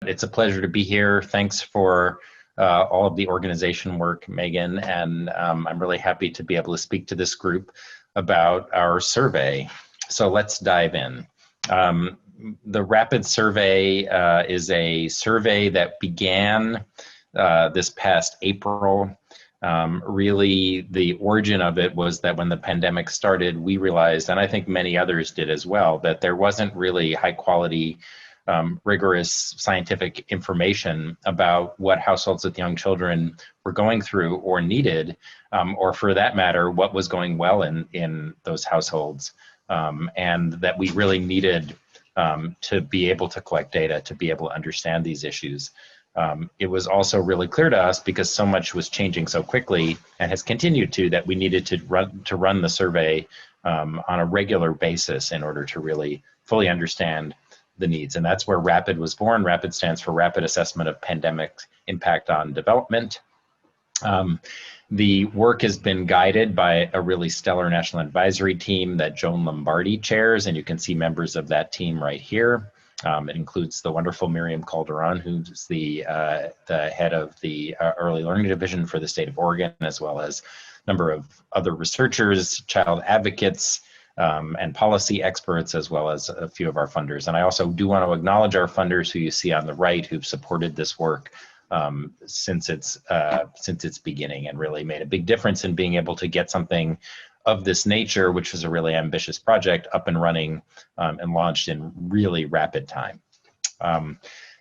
It's a pleasure to be here. Thanks for all of the organization work, Megan, and I'm really happy to be able to speak to this group about our survey. So let's dive in. The Rapid Survey is a survey that began this past April. Really, the origin of it was that when the pandemic started, we realized, and I think many others did as well, that there wasn't really high quality, rigorous scientific information about what households with young children were going through or needed, or for that matter, what was going well in those households, and that we really needed to be able to collect data, to be able to understand these issues. It was also really clear to us, because so much was changing so quickly and has continued to, that we needed to run the survey on a regular basis in order to really fully understand the needs. And that's where RAPID was born. RAPID stands for Rapid Assessment of Pandemic Impact on Development. The work has been guided by a really stellar national advisory team that Joan Lombardi chairs, and you can see members of that team right here. It includes the wonderful Miriam Calderon, who's the head of the Early Learning Division for the state of Oregon, as well as a number of other researchers, child advocates, and policy experts, as well as a few of our funders. And I also do want to acknowledge our funders, who you see on the right, who've supported this work since its beginning, and really made a big difference in being able to get something of this nature, which was a really ambitious project, up and running and launched in really rapid time.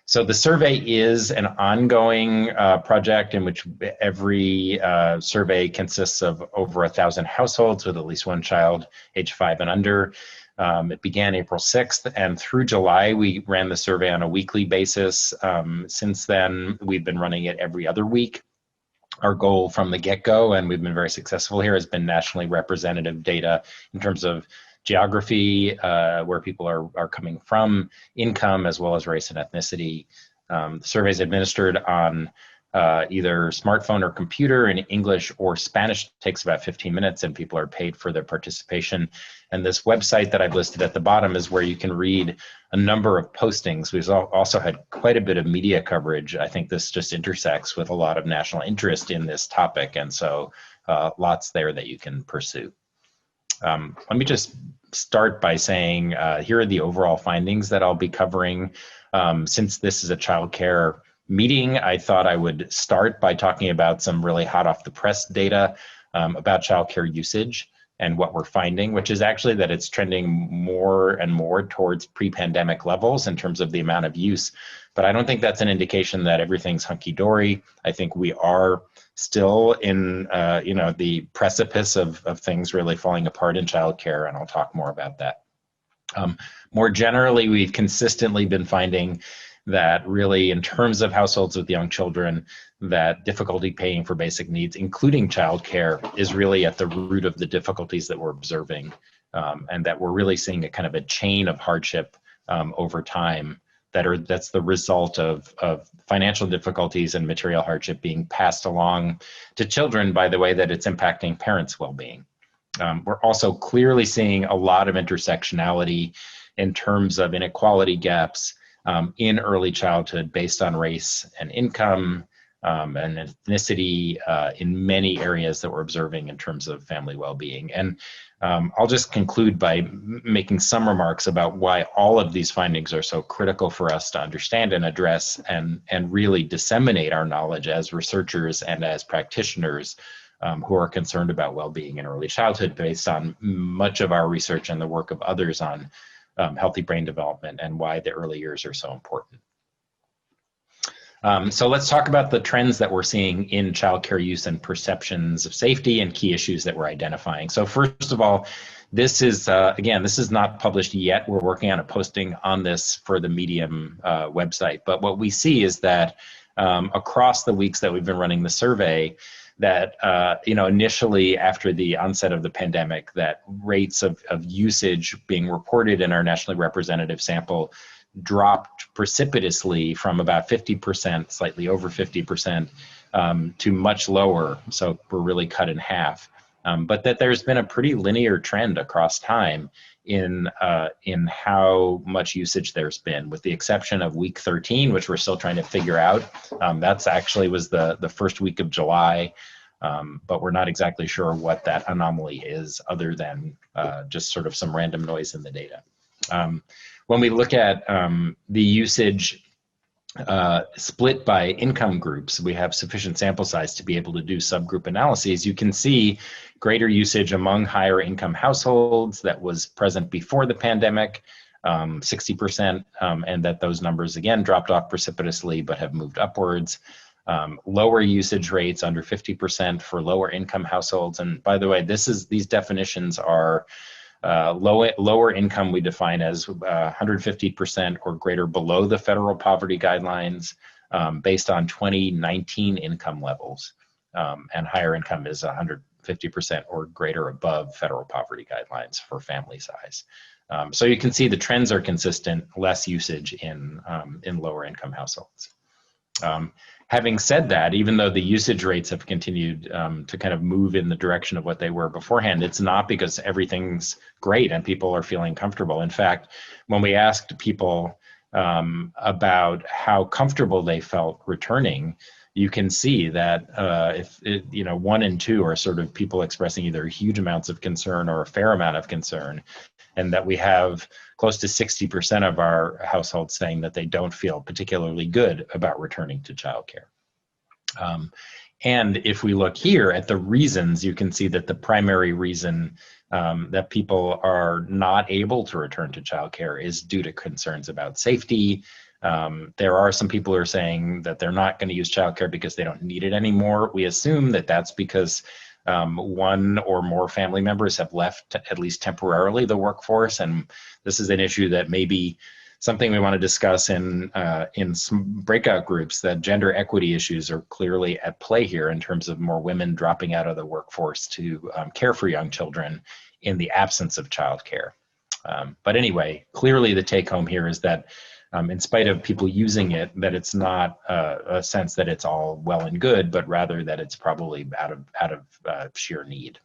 So the survey is an ongoing project in which every survey consists of over 1,000 households with at least one child age 5 and under. It began April 6th, and through July, we ran the survey on a weekly basis. Since then, we've been running it every other week. Our goal from the get-go, and we've been very successful here, has been nationally representative data in terms of geography, where people are coming from, income, as well as race and ethnicity. The survey is administered on either smartphone or computer in English or Spanish. It takes about 15 minutes, and people are paid for their participation. And this website that I've listed at the bottom is where you can read a number of postings. We've also had quite a bit of media coverage. I think this just intersects with a lot of national interest in this topic, and so lots there that you can pursue. Let me just start by saying here are the overall findings that I'll be covering. Since this is a child care meeting, I thought I would start by talking about some really hot off the press data about childcare usage and what we're finding, which is actually that it's trending more and more towards pre-pandemic levels in terms of the amount of use. But I don't think that's an indication that everything's hunky-dory. I think we are still in the precipice of things really falling apart in childcare, and I'll talk more about that. More generally, we've consistently been finding that really, in terms of households with young children, that difficulty paying for basic needs, including childcare, is really at the root of the difficulties that we're observing, and that we're really seeing a kind of a chain of hardship over time that's the result of financial difficulties and material hardship being passed along to children by the way that it's impacting parents' well-being. We're also clearly seeing a lot of intersectionality in terms of inequality gaps in early childhood based on race and income and ethnicity in many areas that we're observing in terms of family well-being. And I'll just conclude by making some remarks about why all of these findings are so critical for us to understand and address and really disseminate our knowledge as researchers and as practitioners who are concerned about well-being in early childhood, based on much of our research and the work of others on healthy brain development, and why the early years are so important. So let's talk about the trends that we're seeing in childcare use and perceptions of safety and key issues that we're identifying. So first of all, this is, again, this is not published yet. We're working on a posting on this for the Medium website. But what we see is that across the weeks that we've been running the survey, that initially after the onset of the pandemic, that rates of usage being reported in our nationally representative sample dropped precipitously from about 50%, slightly over 50%, to much lower. So we're really cut in half. But that there's been a pretty linear trend across time in how much usage there's been, with the exception of week 13, which we're still trying to figure out. That's actually was the first week of July, but we're not exactly sure what that anomaly is, other than just sort of some random noise in the data. When we look at the usage split by income groups, we have sufficient sample size to be able to do subgroup analyses. You can see greater usage among higher income households that was present before the pandemic, 60%, and that those numbers again dropped off precipitously but have moved upwards. Lower usage rates, under 50% for lower income households. And by the way, these definitions are lower income we define as 150% or greater below the federal poverty guidelines, based on 2019 income levels. And higher income is 150% or greater above federal poverty guidelines for family size. So you can see the trends are consistent, less usage in lower income households. Having said that, even though the usage rates have continued to kind of move in the direction of what they were beforehand, it's not because everything's great and people are feeling comfortable. In fact, when we asked people about how comfortable they felt returning, you can see that if 1 and 2 are sort of people expressing either huge amounts of concern or a fair amount of concern, and that we have close to 60% of our households saying that they don't feel particularly good about returning to childcare. And if we look here at the reasons, you can see that the primary reason that people are not able to return to childcare is due to concerns about safety. There are some people who are saying that they're not going to use childcare because they don't need it anymore. We assume that that's because one or more family members have left, at least temporarily, the workforce, and this is an issue that may be something we want to discuss in some breakout groups. That gender equity issues are clearly at play here in terms of more women dropping out of the workforce to care for young children in the absence of childcare. But anyway, clearly the take home here is that in spite of people using it, that it's not a sense that it's all well and good, but rather that it's probably out of sheer need.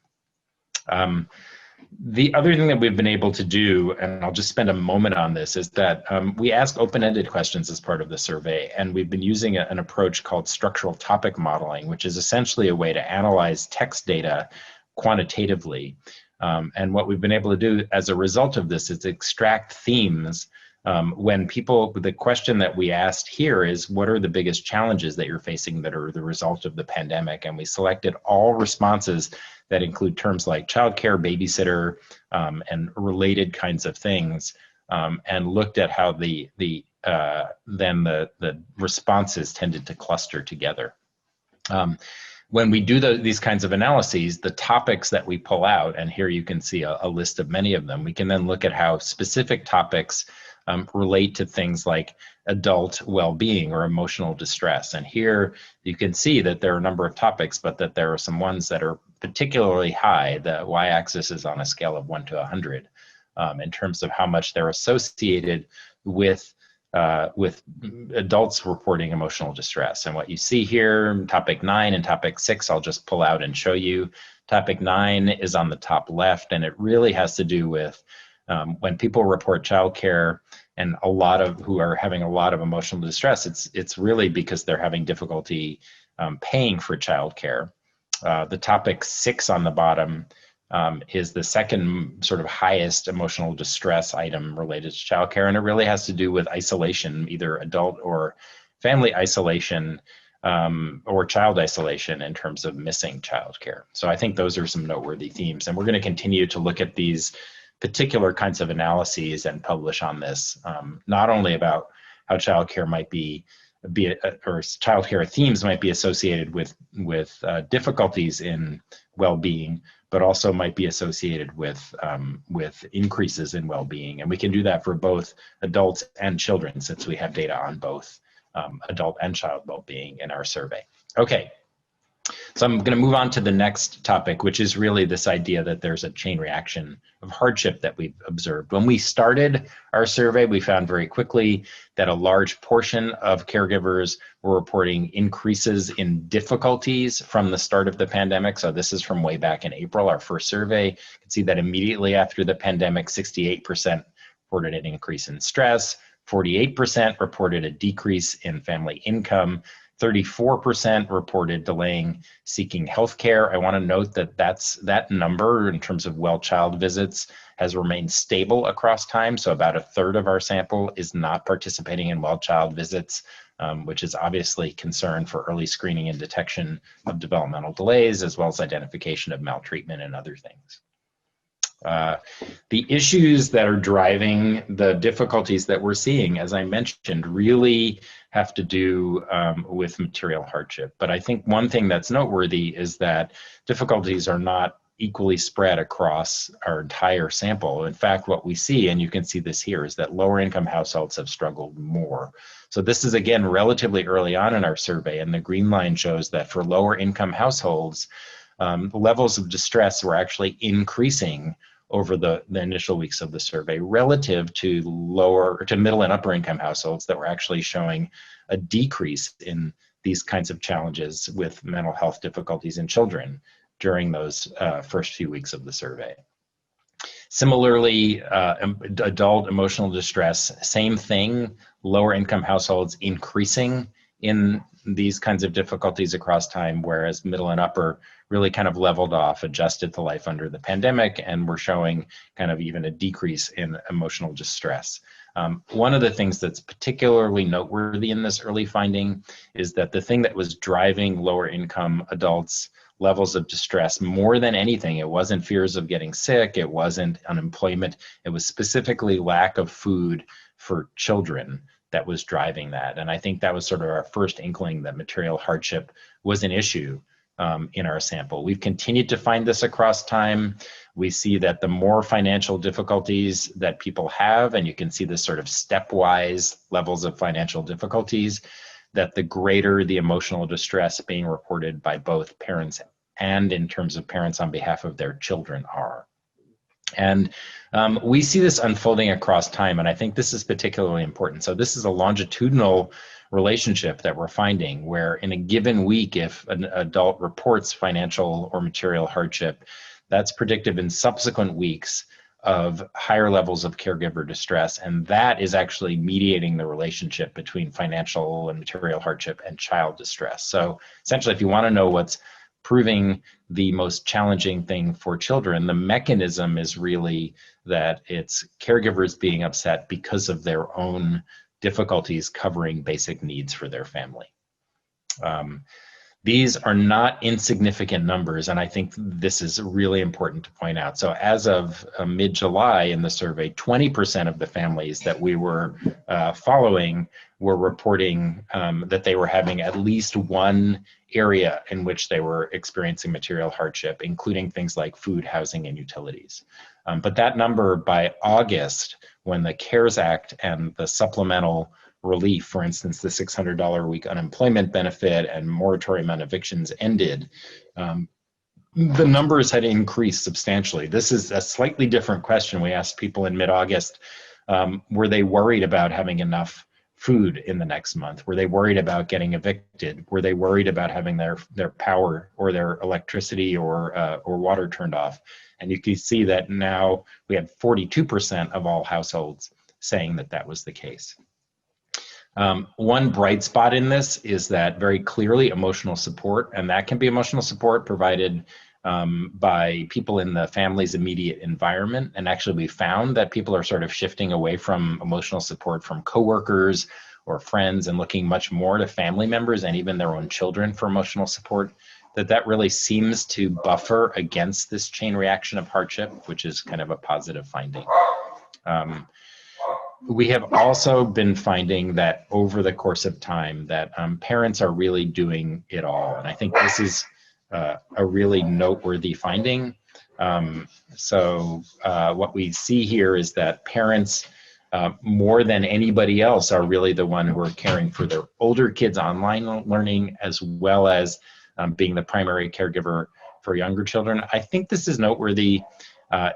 The other thing that we've been able to do, and I'll just spend a moment on this, is that we ask open-ended questions as part of the survey, and we've been using an approach called structural topic modeling, which is essentially a way to analyze text data quantitatively. And what we've been able to do as a result of this is extract themes. When people, the question that we asked here is, what are the biggest challenges that you're facing that are the result of the pandemic? And we selected all responses that include terms like childcare, babysitter, and related kinds of things, and looked at how then the responses tended to cluster together. When we do these kinds of analyses, the topics that we pull out, and here you can see a list of many of them, we can then look at how specific topics relate to things like adult well-being or emotional distress. And here you can see that there are a number of topics, but that there are some ones that are particularly high. The y-axis is on a scale of 1 to 100 in terms of how much they're associated with adults reporting emotional distress. And what you see here, topic 9 and topic 6, I'll just pull out and show you. Topic 9 is on the top left, and it really has to do with when people report childcare and who are having a lot of emotional distress, it's really because they're having difficulty paying for childcare. The topic 6 on the bottom is the second sort of highest emotional distress item related to childcare, and it really has to do with isolation, either adult or family isolation, or child isolation in terms of missing childcare. So I think those are some noteworthy themes, and we're going to continue to look at these particular kinds of analyses and publish on this, not only about how childcare might or childcare themes might be associated with difficulties in well-being, but also might be associated with increases in well-being. And we can do that for both adults and children, since we have data on both adult and child well-being in our survey. Okay, So I'm going to move on to the next topic, which is really this idea that there's a chain reaction of hardship that we've observed. When we started our survey, we found very quickly that a large portion of caregivers were reporting increases in difficulties from the start of the pandemic. So this is from way back in April, our first survey. You can see that immediately after the pandemic, 68% reported an increase in stress, 48% reported a decrease in family income, 34% reported delaying seeking healthcare. I want to note that that number in terms of well child visits has remained stable across time. So about a third of our sample is not participating in well child visits, which is obviously concern for early screening and detection of developmental delays, as well as identification of maltreatment and other things. The issues that are driving the difficulties that we're seeing, as I mentioned, really have to do with material hardship. But I think one thing that's noteworthy is that difficulties are not equally spread across our entire sample. In fact, what we see, and you can see this here, is that lower income households have struggled more. So this is, again, relatively early on in our survey, and the green line shows that for lower income households, levels of distress were actually increasing over the initial weeks of the survey relative to middle and upper income households that were actually showing a decrease in these kinds of challenges with mental health difficulties in children during those first few weeks of the survey. Similarly, adult emotional distress, same thing, lower income households increasing in these kinds of difficulties across time, whereas middle and upper really kind of leveled off, adjusted to life under the pandemic, and we're showing kind of even a decrease in emotional distress. One of the things that's particularly noteworthy in this early finding is that the thing that was driving lower income adults' levels of distress more than anything, it wasn't fears of getting sick, it wasn't unemployment, it was specifically lack of food for children that was driving that. And I think that was sort of our first inkling that material hardship was an issue in our sample. We've continued to find this across time. We see that the more financial difficulties that people have, and you can see this sort of stepwise levels of financial difficulties, that the greater the emotional distress being reported by both parents and in terms of parents on behalf of their children are. And we see this unfolding across time, and I think this is particularly important. So this is a longitudinal relationship that we're finding where in a given week, if an adult reports financial or material hardship, that's predictive in subsequent weeks of higher levels of caregiver distress, and that is actually mediating the relationship between financial and material hardship and child distress. So essentially, if you want to know what's proving the most challenging thing for children, the mechanism is really that it's caregivers being upset because of their own difficulties covering basic needs for their family. These are not insignificant numbers, and I think this is really important to point out. So as of mid-July in the survey, 20% of the families that we were following were reporting that they were having at least one area in which they were experiencing material hardship, including things like food, housing, and utilities. But that number by August, when the CARES Act and the supplemental relief, for instance, the $600 a week unemployment benefit and moratorium on evictions ended, the numbers had increased substantially. This is a slightly different question. We asked people in mid-August, were they worried about having enough food in the next month? Were they worried about getting evicted? Were they worried about having their power or their electricity or water turned off? And you can see that now we had 42% of all households saying that that was the case. One bright spot in this is that very clearly emotional support, and that can be emotional support provided by people in the family's immediate environment. And actually we found that people are sort of shifting away from emotional support from coworkers or friends and looking much more to family members and even their own children for emotional support, that really seems to buffer against this chain reaction of hardship, which is kind of a positive finding. We have also been finding that over the course of time that parents are really doing it all. And I think this is a really noteworthy finding. What we see here is that parents, more than anybody else, are really the one who are caring for their older kids' online learning, as well as being the primary caregiver for younger children. I think this is noteworthy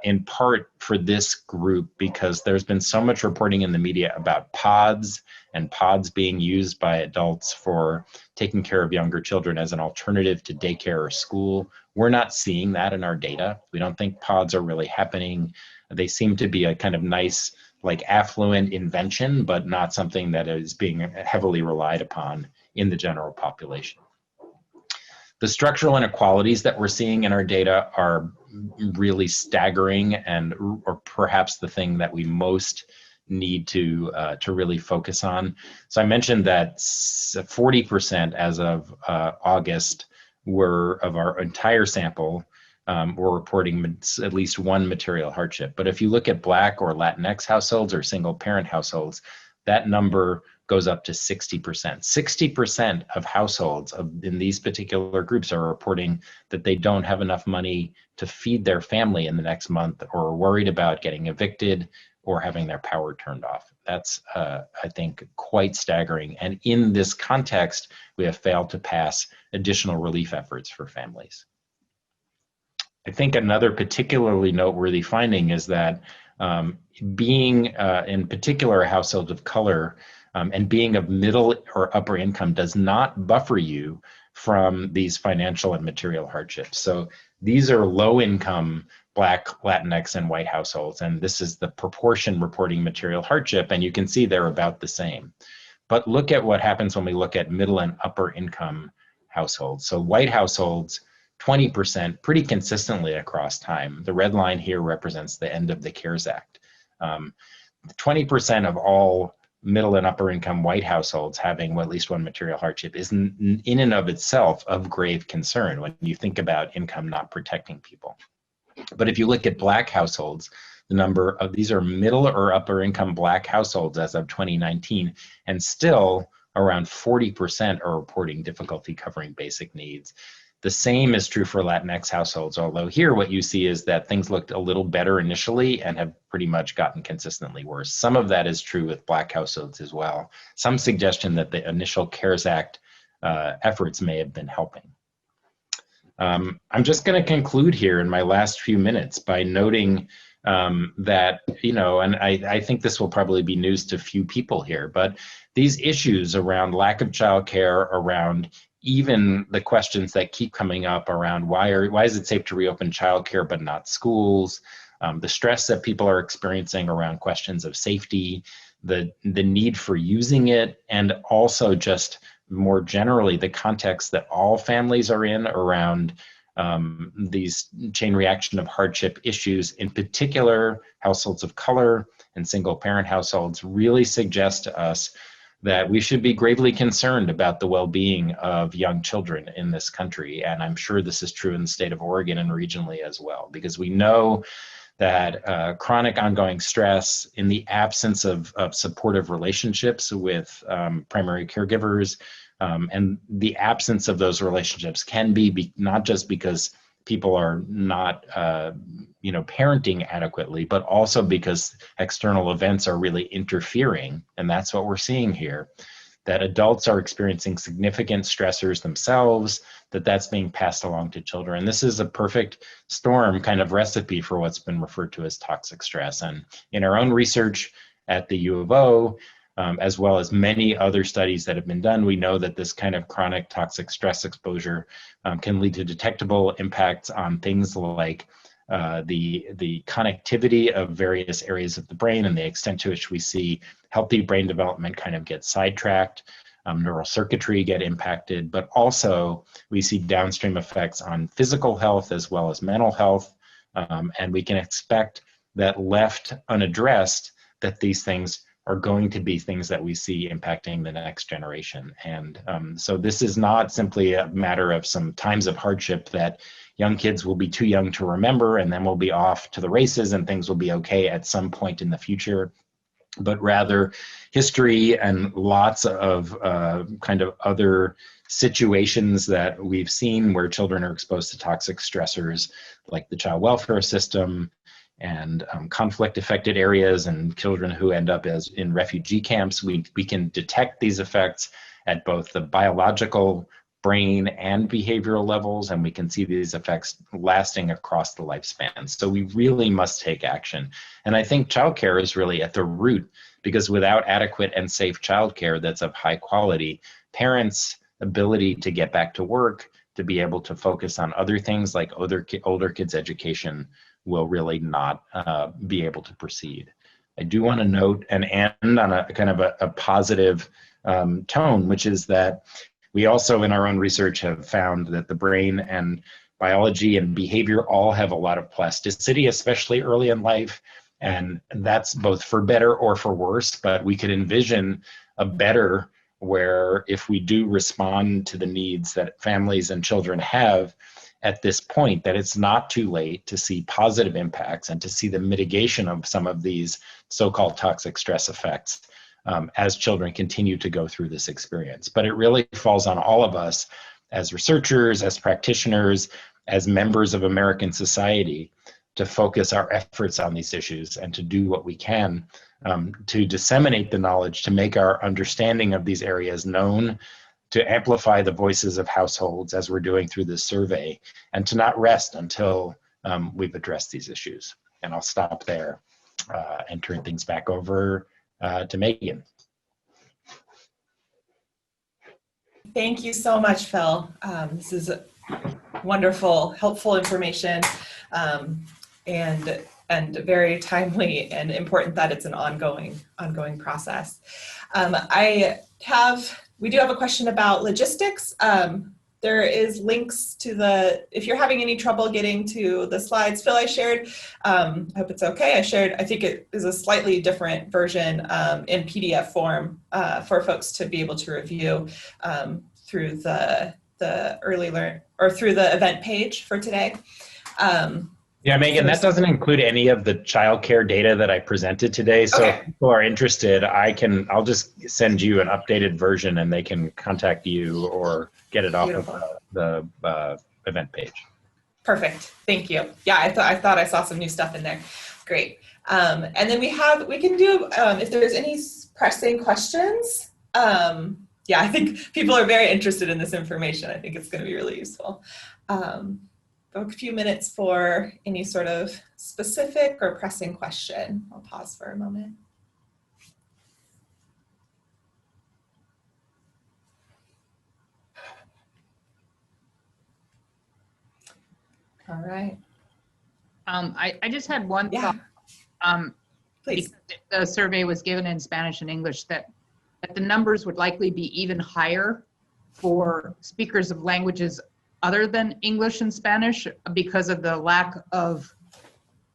in part for this group because there's been so much reporting in the media about pods and pods being used by adults for taking care of younger children as an alternative to daycare or school. We're not seeing that in our data. We don't think pods are really happening. They seem to be a kind of nice, like affluent invention, but not something that is being heavily relied upon in the general population. The structural inequalities that we're seeing in our data are really staggering and or perhaps the thing that we most need to really focus on. So I mentioned that 40% as of August of our entire sample were reporting at least one material hardship. But if you look at Black or Latinx households or single parent households, that number goes up to 60%. 60% of households in these particular groups are reporting that they don't have enough money to feed their family in the next month or are worried about getting evicted or having their power turned off. That's, I think, quite staggering. And in this context, we have failed to pass additional relief efforts for families. I think another particularly noteworthy finding is that being in particular a household of color and being of middle or upper income does not buffer you from these financial and material hardships. So these are low income Black, Latinx, and white households, and this is the proportion reporting material hardship, and you can see they're about the same. But look at what happens when we look at middle and upper income households. So white households, 20% pretty consistently across time. The red line here represents the end of the CARES Act. 20% of all middle and upper income white households having at least one material hardship is in and of itself of grave concern when you think about income not protecting people. But if you look at Black households, the number of these are middle or upper income Black households as of 2019, and still around 40% are reporting difficulty covering basic needs. The same is true for Latinx households, although here what you see is that things looked a little better initially and have pretty much gotten consistently worse. Some of that is true with Black households as well. Some suggestion that the initial CARES Act efforts may have been helping. I'm just going to conclude here in my last few minutes by noting that, and I think this will probably be news to few people here, but these issues around lack of childcare, around even the questions that keep coming up around why is it safe to reopen childcare but not schools, the stress that people are experiencing around questions of safety, the need for using it, and also just more generally the context that all families are in around these chain reaction of hardship issues, in particular households of color and single parent households, really suggest to us that we should be gravely concerned about the well-being of young children in this country. And I'm sure this is true in the state of Oregon and regionally as well, because we know that chronic ongoing stress in the absence of supportive relationships with primary caregivers and the absence of those relationships can be not just because people are not parenting adequately, but also because external events are really interfering. And that's what we're seeing here, that adults are experiencing significant stressors themselves, that's being passed along to children. This is a perfect storm kind of recipe for what's been referred to as toxic stress. And in our own research at the U of O, as well as many other studies that have been done, we know that this kind of chronic toxic stress exposure can lead to detectable impacts on things like the connectivity of various areas of the brain and the extent to which we see healthy brain development kind of get sidetracked, neural circuitry get impacted, but also we see downstream effects on physical health as well as mental health, and we can expect that left unaddressed, that these things are going to be things that we see impacting the next generation. And so this is not simply a matter of some times of hardship that young kids will be too young to remember and then we'll be off to the races and things will be okay at some point in the future, but rather history and lots of kind of other situations that we've seen where children are exposed to toxic stressors like the child welfare system, and conflict affected areas and children who end up in refugee camps. We can detect these effects at both the biological brain and behavioral levels, and we can see these effects lasting across the lifespan. So we really must take action. And I think childcare is really at the root, because without adequate and safe childcare that's of high quality, parents' ability to get back to work, to be able to focus on other things like older kids' education will really not be able to proceed. I do want to note and end on a kind of a positive tone, which is that we also in our own research have found that the brain and biology and behavior all have a lot of plasticity, especially early in life. And that's both for better or for worse, but we could envision a better where if we do respond to the needs that families and children have at this point, that it's not too late to see positive impacts and to see the mitigation of some of these so-called toxic stress effects as children continue to go through this experience. But it really falls on all of us as researchers, as practitioners, as members of American society to focus our efforts on these issues and to do what we can to disseminate the knowledge, to make our understanding of these areas known, to amplify the voices of households as we're doing through this survey, and to not rest until we've addressed these issues. And I'll stop there and turn things back over to Megan. Thank you so much, Phil. This is wonderful, helpful information, and very timely and important that it's an ongoing process. We do have a question about logistics. There is links to if you're having any trouble getting to the slides Phil I shared, I hope it's okay. I think it is a slightly different version in PDF form for folks to be able to review through the early learn or through the event page for today. Yeah, Megan, that doesn't include any of the childcare data that I presented today. So if people are interested, I'll just send you an updated version and they can contact you or get it off of the event page. Perfect, thank you. Yeah, I thought I saw some new stuff in there. Great. And then we can do, if there's any pressing questions, yeah, I think people are very interested in this information. I think it's going to be really useful. A few minutes for any sort of specific or pressing question. I'll pause for a moment. All right. I just had one thought. Please. The survey was given in Spanish and English that the numbers would likely be even higher for speakers of languages other than English and Spanish because of the lack of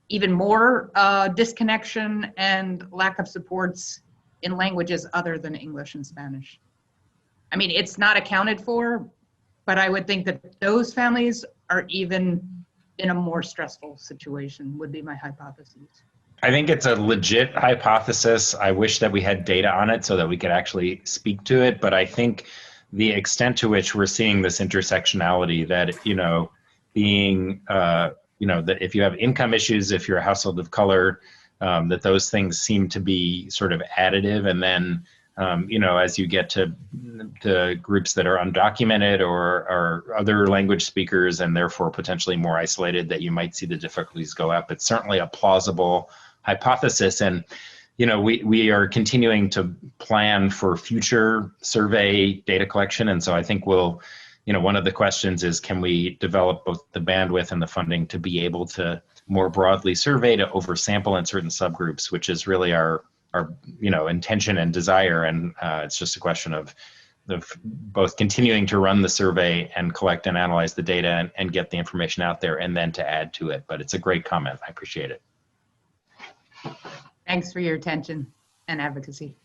even more disconnection and lack of supports in languages other than English and Spanish. I mean, it's not accounted for, but I would think that those families are even in a more stressful situation, would be my hypothesis. I think it's a legit hypothesis. I wish that we had data on it so that we could actually speak to it, but I think the extent to which we're seeing this intersectionality that, being, that if you have income issues, if you're a household of color, that those things seem to be sort of additive. And then, as you get to groups that are undocumented or other language speakers and therefore potentially more isolated, that you might see the difficulties go up. It's certainly a plausible hypothesis. And we are continuing to plan for future survey data collection. And so I think one of the questions is, can we develop both the bandwidth and the funding to be able to more broadly survey, to oversample in certain subgroups, which is really our intention and desire. And it's just a question of both continuing to run the survey and collect and analyze the data and get the information out there and then to add to it. But it's a great comment. I appreciate it. Thanks for your attention and advocacy.